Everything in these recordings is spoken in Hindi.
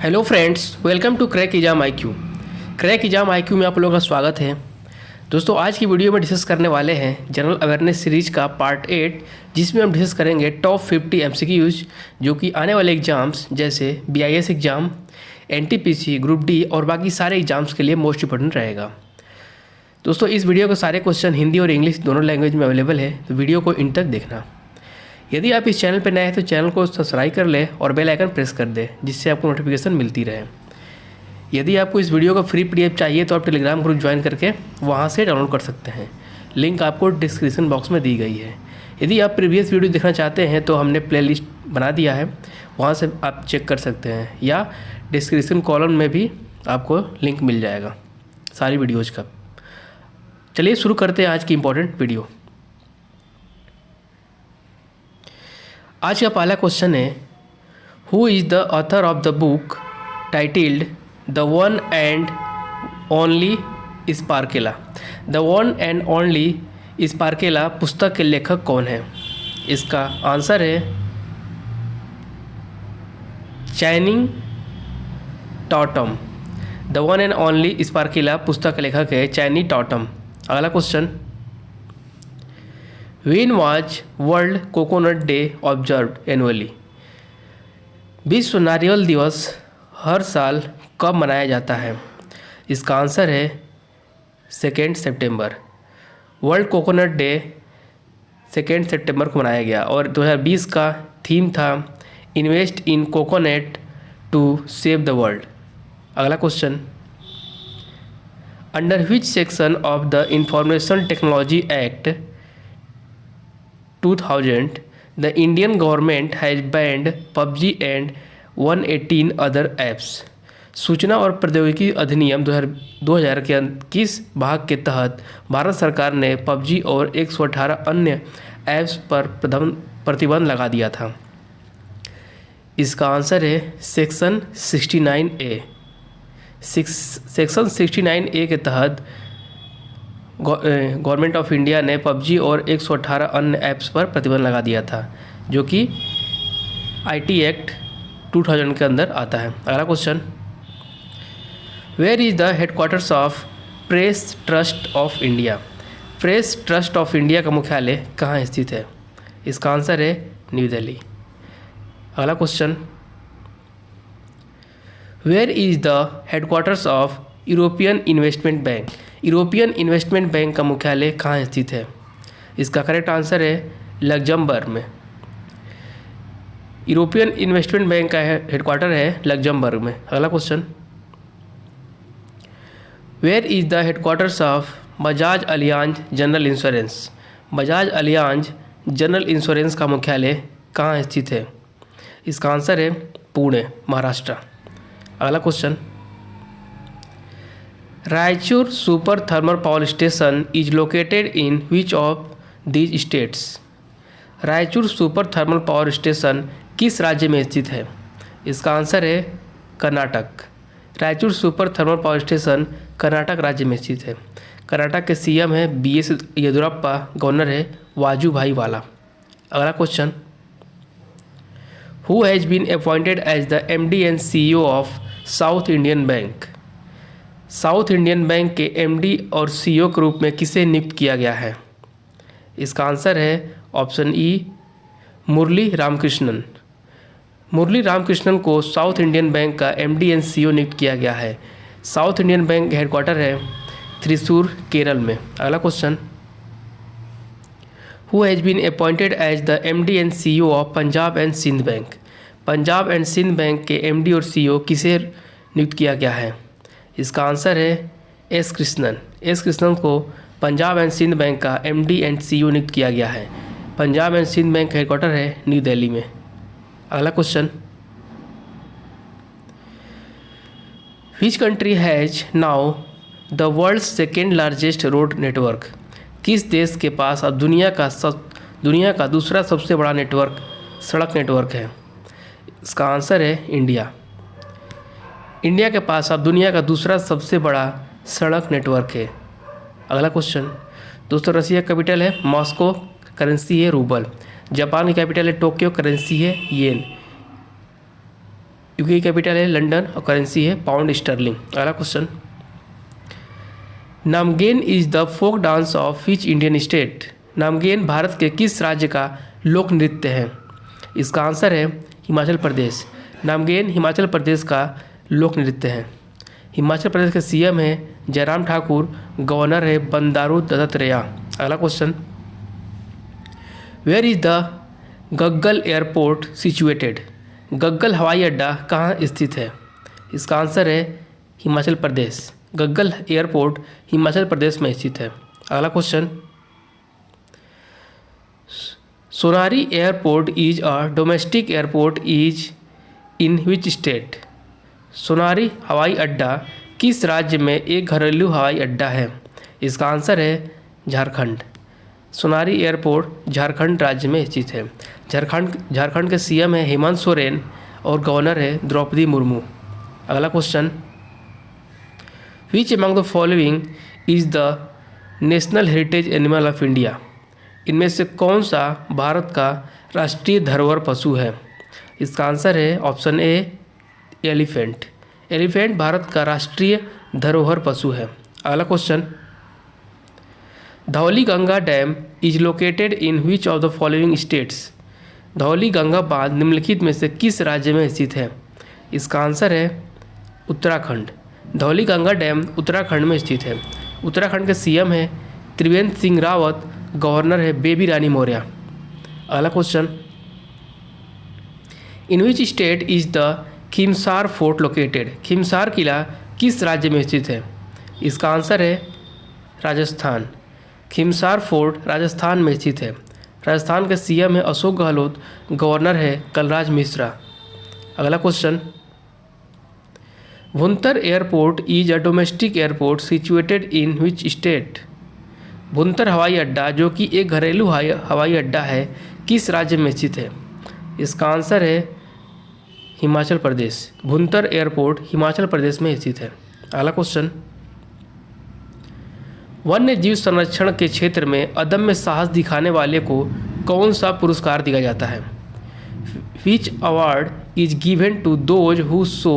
Hello friends, welcome to crack exam IQ। Crack exam IQ में आप लोगों का स्वागत है। दोस्तों, आज की वीडियो में डिस्कस करने वाले हैं जनरल अवेयरनेस सीरीज का पार्ट 8, जिसमें हम डिस्कस करेंगे टॉप 50 MCQs जो कि आने वाले एग्जाम्स जैसे BIS exam, NTPC, group D और बाकी सारे एग्जाम्स के लिए मोस्ट इंपॉर्टेंट रहेगा। दोस्तों, इस वीडियो के सारे क्वेश्चन हिंदी और इंग्लिश दोनों लैंग्वेज में अवेलेबल है, तो वीडियो को इन तक देखना। यदि आप इस चैनल पर नए हैं तो चैनल को सब्सक्राइब कर लें और बेल आइकन प्रेस कर दें, जिससे आपको नोटिफिकेशन मिलती रहे। यदि आपको इस वीडियो का फ्री PDF चाहिए तो आप टेलीग्राम ग्रुप ज्वाइन करके वहां से डाउनलोड कर सकते हैं। लिंक आपको डिस्क्रिप्शन बॉक्स में दी गई है। यदि आप प्रीवियस वीडियो देखना चाहते हैं तो हमने प्लेलिस्ट बना दिया है, वहाँ से आप चेक कर सकते हैं, या डिस्क्रिप्शन कॉलम में भी आपको लिंक मिल जाएगा सारी वीडियोज़ का। चलिए शुरू करते हैं आज की इम्पोर्टेंट वीडियो। आज का पहला क्वेश्चन है, who is the author of the book titled the one and only Sparkella. The one and only Sparkella पुस्तक के लेखक कौन है? इसका आंसर है Channing Tatum. The one and only Sparkella पुस्तक का लेखक है चैनी टॉटम। अगला question, When was World Coconut Day observed annually? विश्व नारियल दिवस हर साल कब मनाया जाता है? इसका आंसर है 2 सितंबर। वर्ल्ड कोकोनट डे 2 सितंबर को मनाया गया और 2020 का थीम था invest in coconut to save the world. अगला question, under which section of the Information Technology Act 2000 the Indian government has banned PUBG and 118 other apps। सूचना और प्रौद्योगिकी अधिनियम 2000 के किस भाग के तहत भारत सरकार ने PUBG और 118 अन्य ऐप्स पर प्रतिबंध लगा दिया था? इसका आंसर है सेक्शन 69A। सेक्शन 69A के तहत गवर्नमेंट ऑफ इंडिया ने PUBG और 118 अन्य ऐप्स पर प्रतिबंध लगा दिया था, जो कि IT एक्ट 2000 के अंदर आता है। अगला question, where is the headquarters of Press Trust of India? Press Trust of India का मुख्यालय कहाँ स्थित है? इसका आंसर है न्यू दिल्ली। अगला question, where is the headquarters of European Investment Bank? European Investment Bank का मुख्यालय कहाँ स्थित है? इसका करेक्ट आंसर है लग्जमबर्ग में। यूरोपियन इन्वेस्टमेंट बैंक का हेडक्वार्टर है लग्जमबर्ग में। अगला question, where is the headquarters of Bajaj Allianz General Insurance? Bajaj Allianz General Insurance का मुख्यालय कहाँ स्थित है? इसका आंसर है पुणे, महाराष्ट्र। अगला question, Raichur super thermal power station is located in which of these states? Raichur super thermal power station किस राज्य में स्थित है? इसका आंसर है Karnataka. Raichur super thermal power station Karnataka राज्य में स्थित है। कर्नाटक के CM है BS येदियुरप्पा, गवर्नर है वाजूभाई वाला। अगला question, who has been appointed as the MD and CEO of South Indian Bank? South Indian Bank के MD और CEO के रूप में किसे नियुक्त किया गया है? इसका आंसर है ऑप्शन E, मुरली रामकृष्णन। मुरली रामकृष्णन को साउथ इंडियन बैंक का MD एंड CEO नियुक्त किया गया है। साउथ इंडियन बैंक हेडक्वार्टर है त्रिशूर, केरल में। अगला question, who has been appointed as the MD and CEO of Punjab and Sind Bank? Punjab and Sind Bank के MD और CEO किसे नियुक्त किया गया है? इसका आंसर है S कृष्णन। S कृष्णन को पंजाब एंड सिंध बैंक का MD एंड CEO नियुक्त किया गया है। Punjab and Sind Bank headquarter है न्यू दिल्ली में। अगला question, which country has now the world's second largest road network? किस देश के पास अब दुनिया का दूसरा सबसे बड़ा सड़क नेटवर्क है? इसका आंसर है इंडिया। इंडिया के पास अब दुनिया का दूसरा सबसे बड़ा सड़क नेटवर्क है। अगला क्वेश्चन, दोस्तों, रसिया कैपिटल है मॉस्को, करेंसी है रूबल। जापान की कैपिटल है टोक्यो, करेंसी है येन। यूके की कैपिटल है लंदन और करेंसी है पाउंड स्टर्लिंग। अगला question, Namgen is the folk dance of which Indian state? Namgen Bharat के किस राज्य का लोक नृत्य है? इसका आंसर है हिमाचल प्रदेश। नामगेन हिमाचल प्रदेश का लोक नृत्य है। हिमाचल प्रदेश के सीएम है जयराम ठाकुर, गवर्नर है बंडारू दत्तात्रेय। अगला question, where is the Gaggal airport situated? Gaggal हवाई अड्डा कहाँ स्थित है? इसका आंसर है हिमाचल प्रदेश। गग्गल एयरपोर्ट हिमाचल प्रदेश में स्थित है। अगला question, Sonari airport is a domestic airport is in which state? Sonari हवाई अड्डा किस राज्य में एक घरेलू हवाई अड्डा है? इसका आंसर है झारखंड। सोनारी एयरपोर्ट झारखंड राज्य में स्थित है। झारखंड के सीएम है हेमंत सोरेन और गवर्नर है द्रौपदी मुर्मू। अगला question, which among the following is the national heritage animal of India? इनमें से कौन सा भारत का राष्ट्रीय धरोहर पशु है? इसका आंसर है option A elephant. Elephant Bharat का राष्ट्रीय धरोहर पशु है। अगला question, Dhauli Ganga dam is located in which of the following states? Dhauli Ganga बांध निम्नलिखित में से किस राज्य में स्थित है? इसका आंसर है उत्तराखंड। धौली गंगा डैम उत्तराखंड में स्थित है। उत्तराखंड के सीएम है त्रिवेंद्र सिंह रावत, गवर्नर है बेबी रानी मौर्य। अगला question, in which state is the Khimsar fort located? Khimsar किला किस राज्य में स्थित है? इसका आंसर है राजस्थान। खिमसार फोर्ट राजस्थान में स्थित है। राजस्थान के सीएम है अशोक गहलोत, गवर्नर है कलराज मिश्रा। अगला question, Bhuntar airport is a domestic airport situated in which state? Bhuntar हवाई अड्डा जो कि एक घरेलू हवाई अड्डा है किस राज्य में स्थित है? इसका आंसर है हिमाचल प्रदेश। भुंतर एयरपोर्ट हिमाचल प्रदेश में स्थित है। अगला क्वेश्चन, वन्य जीव संरक्षण के क्षेत्र में अदम्य साहस दिखाने वाले को कौन सा पुरस्कार दिया जाता है? Which award is given to those who show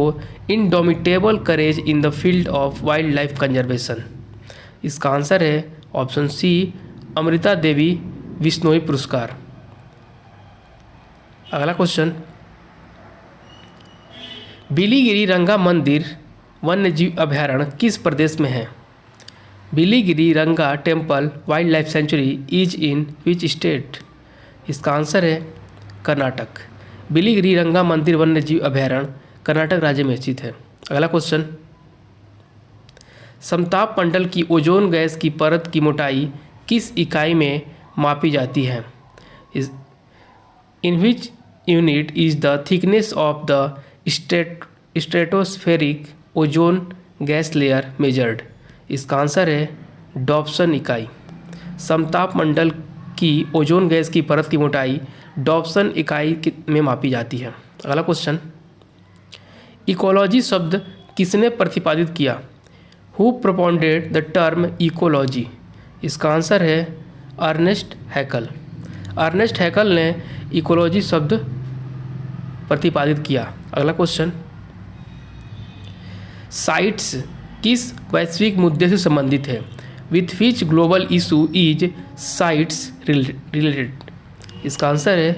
indomitable courage in the field of wildlife conservation? इसका आंसर है ऑप्शन सी अमृता देवी विश्नोई पुरस्कार। अगला क्वेश्चन, बिलीगिरी रंगा मंदिर वन्य जीव अभयारण्य किस प्रदेश में है? बिलीगिरी रंगा temple wild life sanctuary is in which state? इसका आंसर है कर्नाटक। बिलीगिरी रंगा मंदिर वन्य जीव अभयारण्य कर्नाटक राज्य में स्थित है। अगला क्वेश्चन, समताप मंडल की ओजोन गैस की परत की मोटाई किस इकाई में मापी जाती है? In which unit is the thickness of the stratospheric ozone gas layer measured? इसका आंसर है डॉप्सन इकाई। समताप मंडल की ओजोन गैस की परत की मोटाई डॉप्सन इकाई में मापी जाती है। अगला क्वेश्चन, इकोलॉजी शब्द किसने प्रतिपादित किया? Who propounded the term ecology? इसका आंसर है अर्नेस्ट हैकल। अर्नेस्ट हैकल ने इकोलॉजी शब्द प्रतिपादित किया। अगला क्वेश्चन, साइट्स किस वैश्विक मुद्दे से संबंधित है? With which global issue is sites related? इसका आंसर है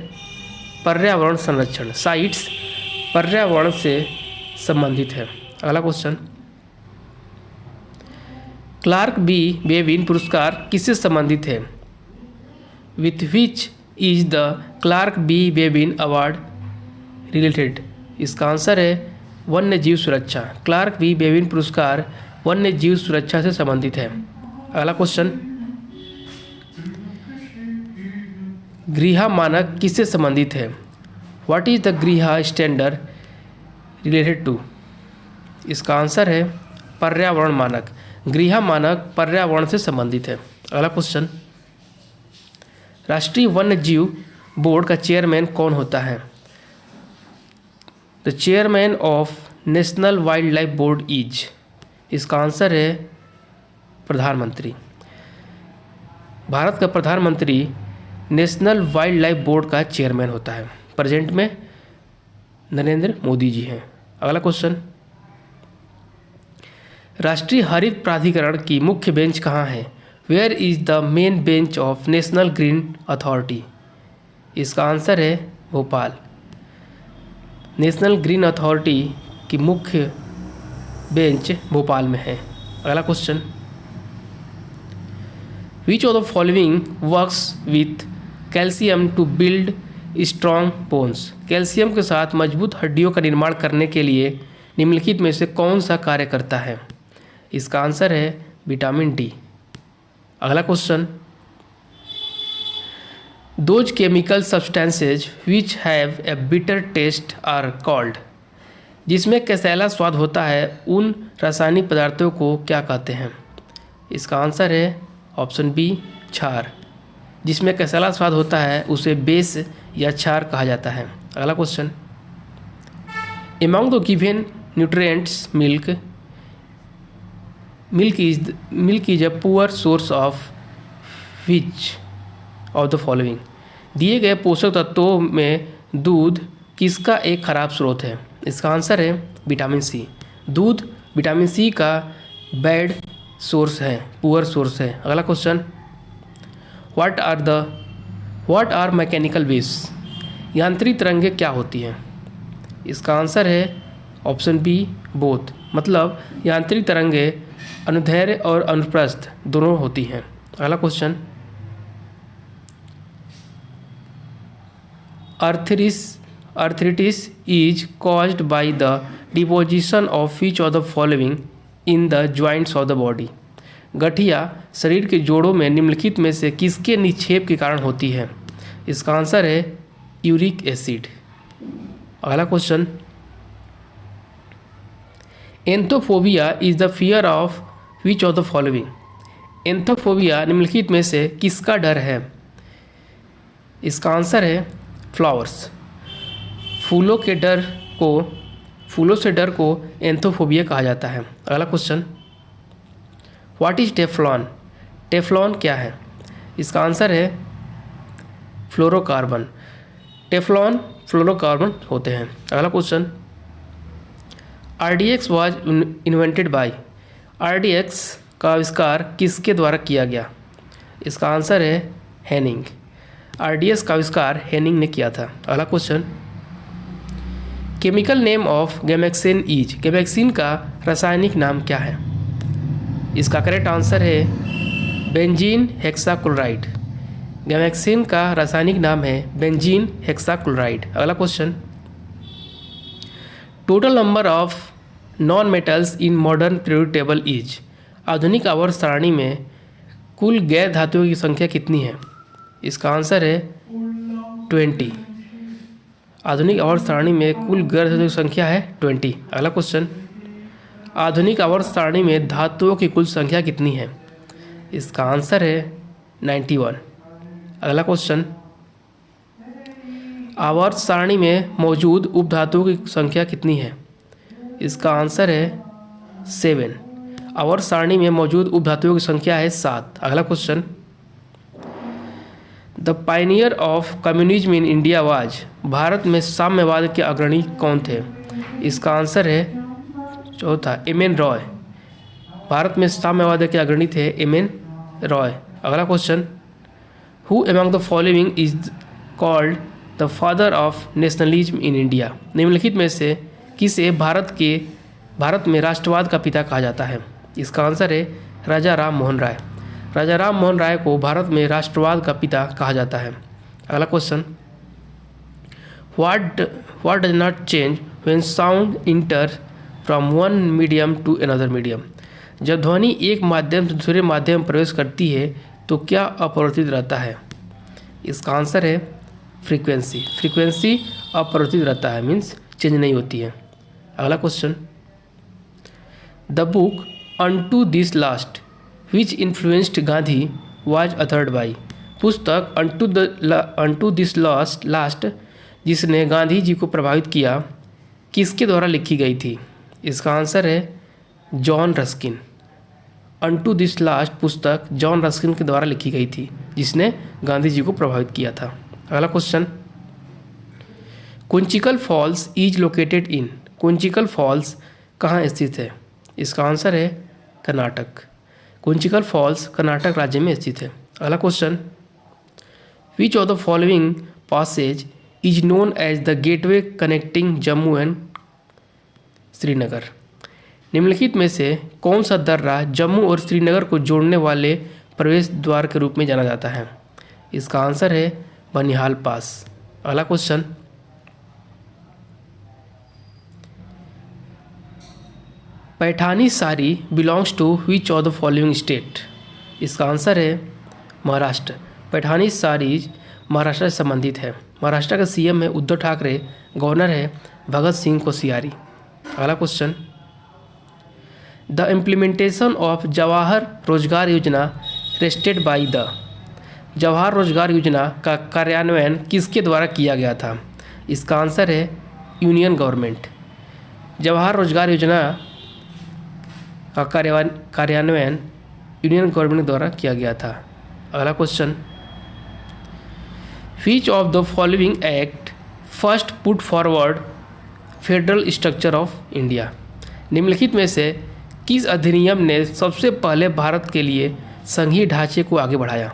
पर्यावरण संरक्षण। साइट्स पर्यावरण से संबंधित है। अगला क्वेश्चन, क्लार्क बी बेविन पुरस्कार किससे संबंधित है? With which is the Clark B Bavin award related? इसका आंसर है वन्य जीव सुरक्षा। क्लार्क बी बेविन पुरस्कार वन्य जीव सुरक्षा से संबंधित है। अगला क्वेश्चन, गृह मानक किससे संबंधित है? व्हाट इज द गृह स्टैंडर्ड रिलेटेड टू? इसका आंसर है पर्यावरण मानक। गृह मानक पर्यावरण से संबंधित है। अगला क्वेश्चन, राष्ट्रीय वन्य जीव बोर्ड का चेयरमैन कौन होता है? The chairman of national wild life board is? इसका आंसर है प्रधानमंत्री। भारत का प्रधानमंत्री नेशनल वाइल्ड लाइफ बोर्ड का चेयरमैन होता है। प्रेजेंट में नरेंद्र मोदी जी हैं। अगला क्वेश्चन, राष्ट्रीय हरित प्राधिकरण की मुख्य बेंच कहाँ है? Where is the main bench of National Green Authority? इसका आंसर है भोपाल। नेशनल ग्रीन अथॉरिटी की मुख्य बेंच भोपाल में है। अगला question, which of the following works with calcium to build strong bones? Calcium के साथ मजबूत हड्डियों का निर्माण करने के लिए निम्नलिखित में से कौन सा कार्य करता है? इसका आंसर है विटामिन डी। अगला question, those chemical substances which have a bitter taste are called? जिसमें कसैला स्वाद होता है उन रासायनिक पदार्थों को क्या कहते हैं? इसका आंसर है ऑप्शन बी, क्षार। जिसमें कसैला स्वाद होता है उसे बेस या क्षार कहा जाता है। अगला question, among the given nutrients milk is a poor source of which of the following? दिए गए पोषक तत्वों में दूध किसका एक खराब स्रोत है? इसका आंसर है विटामिन सी। दूध विटामिन सी का बैड सोर्स है, पुअर सोर्स है। अगला question, what are mechanical waves? यांत्रिक तरंगें क्या होती हैं? इसका आंसर है ऑप्शन बी, बोथ। मतलब यांत्रिक तरंगें अनुदैर्ध्य और अनुप्रस्थ दोनों होती हैं। अगला question, arthritis is caused by the deposition of which of the following in the joints of the body? गठिया शरीर के जोड़ों में निम्नलिखित में से किसके निक्षेप के कारण होती है? इसका आंसर है यूरिक एसिड। अगला question, anthophobia is the fear of which of the following? Anthophobia निम्नलिखित में से किसका डर है? इसका आंसर है फ्लावर्स। फूलों से डर को एंथोफोबिया कहा जाता है। अगला question, what is Teflon? Teflon क्या है? इसका आंसर है फ्लोरोकार्बन। टेफ्लॉन फ्लोरोकार्बन होते हैं। अगला question, RDX was invented by? RDX का आविष्कार किसके द्वारा किया गया? इसका आंसर है हेनिंग। RDX का आविष्कार हेनिंग ने किया था। अगला question, chemical name of gammexane is? Gammexane का रासायनिक नाम क्या है? इसका करेक्ट आंसर है बेंजीन हेक्साक्लोराइड। गैमेक्सिन का रासायनिक नाम है बेंजीन हेक्साक्लोराइड। अगला question, total number of non metals in modern periodic table is? आधुनिक आवर्त सारणी में कुल गैर धातुओं की संख्या कितनी है? इसका आंसर है 20। आधुनिक आवर्त सारणी में कुल गैर धातुओं की संख्या है 20। अगला क्वेश्चन, आधुनिक आवर्त सारणी में धातुओं की कुल संख्या कितनी है? इसका आंसर है 91। अगला क्वेश्चन, आवर्त सारणी में मौजूद उपधातुओं की संख्या कितनी है? इसका आंसर है 7। आवर्त सारणी में मौजूद उपधातुओं की संख्या है 7। अगला question, the Pioneer of communism in India was? Bharat में साम्यवाद के अग्रणी कौन थे? इसका आंसर है चौथा, एम.एन. रॉय। भारत में साम्यवाद के अग्रणी थे एम.एन. रॉय। अगला question, who among the following is called the father of nationalism in India? निम्नलिखित में से किसे भारत में राष्ट्रवाद का पिता कहा जाता है? इसका आंसर है राजा राम मोहन राय। राजा राम मोहन राय को भारत में राष्ट्रवाद का पिता कहा जाता है। अगला question, what does not change when sound enter from one medium to another medium? जब ध्वनि एक माध्यम से दूसरे माध्यम में प्रवेश करती है तो क्या अपरिवर्तित रहता है? इसका आंसर है फ्रीक्वेंसी। फ्रीक्वेंसी अपरिवर्तित रहता है, मीन्स चेंज नहीं होती है। अगला question, the book unto this last which influenced Gandhi was authored by? पुस्तक अनटू दिस लास्ट जिसने गांधी जी को प्रभावित किया किसके द्वारा लिखी गई थी? इसका आंसर है John Ruskin. Unto this last पुस्तक जॉन रस्किन के द्वारा लिखी गई थी जिसने गांधी जी को प्रभावित किया था। अगला question, Kunchikal Falls is located in? Kunchikal Falls कहाँ स्थित है? इसका आंसर है कर्नाटक। कुंचिकल फॉल्स कर्नाटक राज्य में स्थित है। अगला question, which of the following passes is known as the gateway connecting Jammu and Srinagar? निम्नलिखित में से कौन सा दर्रा जम्मू और श्रीनगर को जोड़ने वाले प्रवेश द्वार के रूप में जाना जाता है? इसका आंसर है बनिहाल पास। अगला question, Paithani sari belongs to which of the following state? इसका आंसर है महाराष्ट्र। पैठानी साड़ी महाराष्ट्र से संबंधित है। महाराष्ट्र का सीएम है उद्धव ठाकरे, गवर्नर है भगत सिंह कोश्यारी। अगला question, the implementation of Jawahar रोजगार योजना रेस्टेड बाई द? जवाहर रोजगार योजना का कार्यान्वयन किसके द्वारा किया गया था? इसका आंसर है यूनियन गवर्नमेंट। जवाहर रोजगार योजना का कार्यान्वयन यूनियन गवर्नमेंट द्वारा किया गया था। अगला question, which of the following act first put forward federal structure of India? निम्नलिखित में से किस अधिनियम ने सबसे पहले भारत के लिए संघीय ढांचे को आगे बढ़ाया?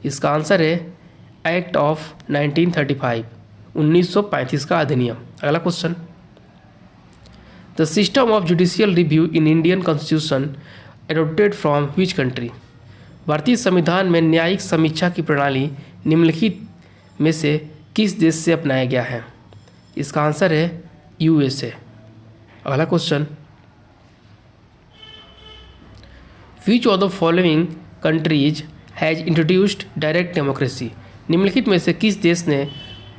इसका आंसर है एक्ट ऑफ 1935, 1935 का अधिनियम। अगला question, the system of judicial review in Indian constitution adopted from which country? भारतीय संविधान में न्यायिक समीक्षा की प्रणाली निम्नलिखित में से किस देश से अपनाया गया है? इसका आंसर है यूएसए। अगला question, which of the following countries has introduced direct democracy? निम्नलिखित में से किस देश ने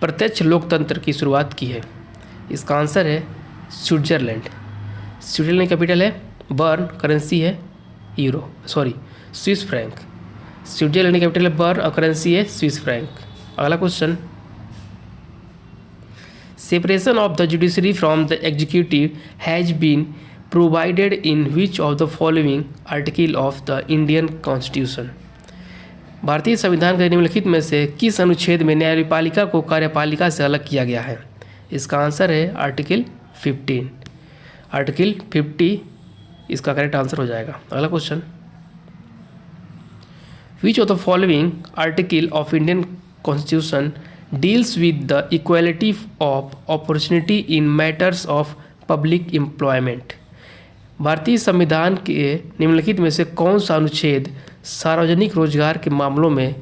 प्रत्यक्ष लोकतंत्र की शुरुआत की है? इसका आंसर है स्विट्जरलैंड। स्विट्जरलैंड कैपिटल है बर्न, करेंसी है स्विस फ्रैंक। स्विट्जरलैंड कैपिटल है बर्न और करेंसी है स्विस फ्रैंक। अगला question, separation of the judiciary from the executive has been provided in which of the following article of the Indian constitution? भारतीय संविधान के निम्नलिखित में से किस अनुच्छेद में न्यायपालिका को कार्यपालिका से अलग किया गया है? इसका आंसर है आर्टिकल 15। आर्टिकल 50 इसका करेक्ट आंसर हो जाएगा। अगला question, which of the following article of Indian constitution deals with the equality of opportunity in matters of public employment? भारतीय संविधान के निम्नलिखित में से कौन सा अनुच्छेद सार्वजनिक रोजगार के मामलों में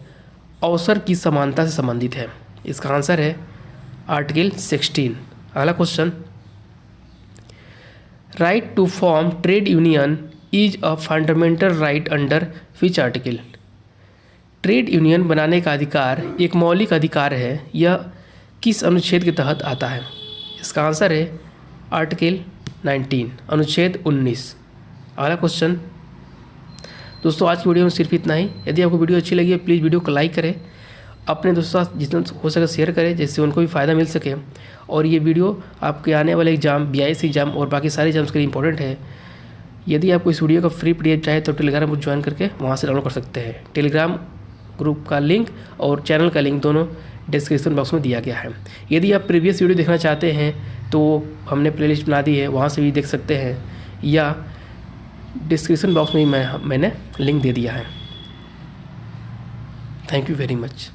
अवसर की समानता से संबंधित है? इसका आंसर है आर्टिकल 16। अगला question, right to form trade union is a fundamental right under which article? Trade union बनाने का अधिकार एक मौलिक अधिकार है, यह किस अनुच्छेद के तहत आता है? इसका आंसर है आर्टिकल 19, अनुच्छेद 19। अगला क्वेश्चन, दोस्तों आज की वीडियो में सिर्फ इतना ही। यदि आपको वीडियो अच्छी लगी है प्लीज़ वीडियो को लाइक करें, अपने दोस्तों साथ जितना हो सके शेयर करें जिससे उनको भी फ़ायदा मिल सके। और ये वीडियो आपके आने वाले एग्जाम, BIS एग्जाम और बाकी सारे एग्जाम्स के लिए इंपॉर्टेंट है। यदि आपको इस वीडियो का फ्री PDF चाहे तो टेलीग्राम ग्रुप ज्वाइन करके वहाँ से डाउनलोड कर सकते हैं। टेलीग्राम ग्रुप का लिंक और चैनल का लिंक दोनों डिस्क्रिप्शन बॉक्स में दिया गया है। यदि आप प्रीवियस वीडियो देखना चाहते हैं तो हमने प्लेलिस्ट बना दी है, वहाँ से भी देख सकते हैं, या डिस्क्रिप्शन बॉक्स में मैंने लिंक दे दिया है। Thank you very much.